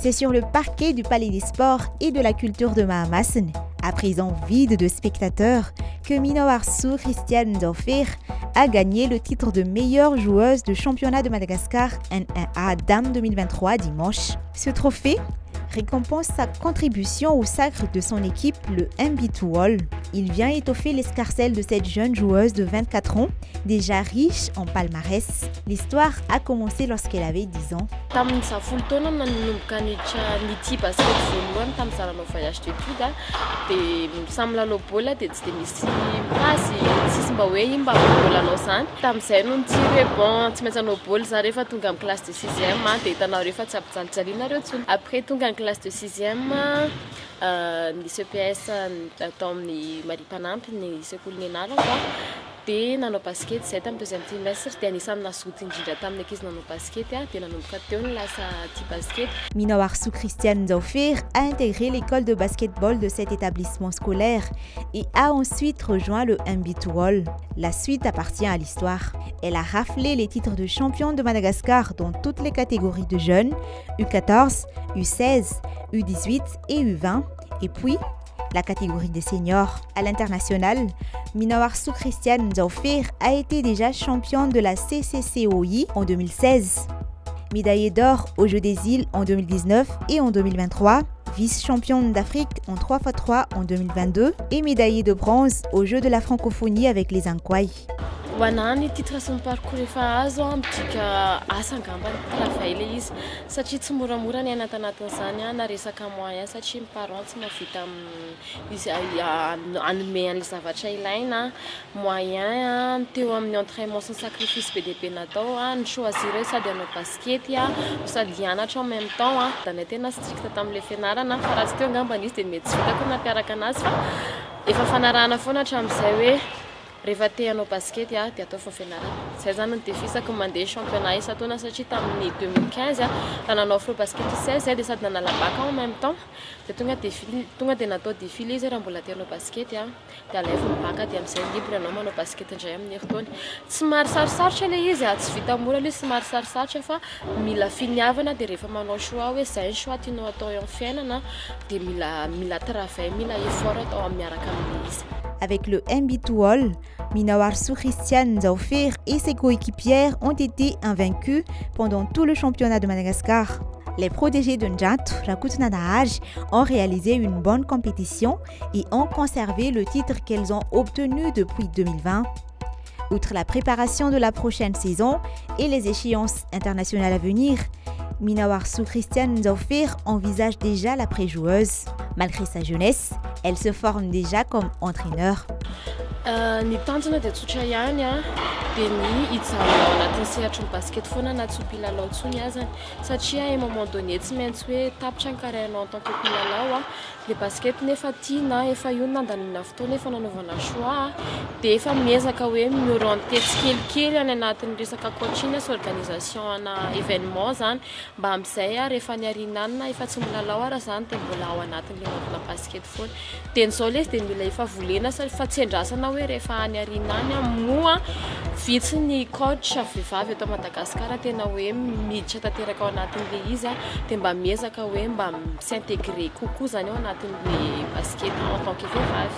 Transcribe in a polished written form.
C'est sur le parquet du Palais des Sports et de la Culture de Mahamasine, à présent vide de spectateurs, que Minowarsu Christiane Ndofir a gagné le titre de meilleure joueuse de championnat de Madagascar N1A Dame 2023 dimanche. Ce trophée récompense sa contribution au sacre de son équipe, le Mbituol. Il vient étoffer l'escarcelle de cette jeune joueuse de 24 ans, déjà riche en palmarès. L'histoire a commencé lorsqu'elle avait 10 ans. Classe de 6e, lycée PS atao amin'ny Marie Panampy ny sekoly nianarako dia nanao basket zay tamin'ny deuxième trimestre dia anisany nazoto indrindra tamin'ny ankizy nanao basket dia nanomboka teo ny lasa tia basket. Minowarsu Christiane Ndofir a intégré l'école de basketball de cet établissement scolaire et a ensuite rejoint le Mbituol. La suite appartient à l'histoire. Elle a raflé les titres de championne de Madagascar dans toutes les catégories de jeunes, U14, U16, U18 et U20, et puis la catégorie des seniors. À l'international, Minowarsu Christiane Ndofir a été déjà championne de la CCCOI en 2016, médaillée d'or aux Jeux des îles en 2019 et en 2023, vice-championne d'Afrique en 3x3 en 2022 et médaillée de bronze aux Jeux de la francophonie avec les Ankway. Hoanany titre sy ny parcours efa azo midika asa angamba travail le izy satria tsy moramora ny anatin'izany na resaka moyen satria ny parent tsy mahavita izy anome an'ilay zavatra ilaina moyen teo amin'ny entraînement sy ny sacrifice be dia be natao ny choisir sady hanao basket sady hianatra en même temps dany tena strict tamin'ilay fianarana fa raha tsy teo angamba izy dia mety tsy vitako nampiaraka anazy fa efa fanarahana foana hatramin'izay hoe rehefa te hanao basket dia atao fa fianarana. Zay zany ny devisako mandeha championnat isan-taona satria tamin'ny 2015 raha nanao afro basket 16 dia sady nanala bac en même temps dia tonga dia natao défilé izy raha mbola te hanao basket dia alaivo ny bac dia amin'izay libre anao manao basket indray amin'ny herintaona. Tsy maro sarosarotra ilay izy tsy vita mora ilay tsy maro sarosarotra fa mila finiavana dia rehefa manao choix hoe zay ny choix tianao atao eo amin'ny fiainana dia mila travail, mila effort atao miaraka amin'ilay izy. Avec le Mbituol, Minowarsu Christiane Ndofir et ses coéquipières ont été invaincus pendant tout le championnat de Madagascar. Les protégés de Njat, Rakutnanahaj, ont réalisé une bonne compétition et ont conservé le titre qu'elles ont obtenu depuis 2020. Outre la préparation de la prochaine saison et les échéances internationales à venir, Minowarsu Christiane Ndofir envisage déjà l'après-joueuse. Malgré sa jeunesse, elle se forme déjà comme entraîneur. Ny tanjona dia tsotra ihany dia ny hijanona ao anatin'ny sehatry ny basket foana na tsy ho mpilalao intsony azany satria à un moment donné tsy maintsy hoe tapitra ny carrièrenao en tant que mpilalao le basket nefa tiana efa io nandaniana fotoana efa nanaovana choix dia efa miezaka hoe miorienté tsikelikely any anatin'ny resaka coaching sy organisation ana événement zany mba amin'izay rehefa niarinana efa tsy milalao raha zany dia mbola ao anatin'ilay mandona basket foana dia n'izao lesy dia mila efa volena fa tsy andrasana hoe rehefa any arinany moa vitsy ny coach vehivavy eto Madagasikara tena hoe miditra tanteraka ao anatin'ilay izy dia mba miezaka hoe mba s'intégrer kokoa zany ao anatin'ilay basket en tant que vehivavy.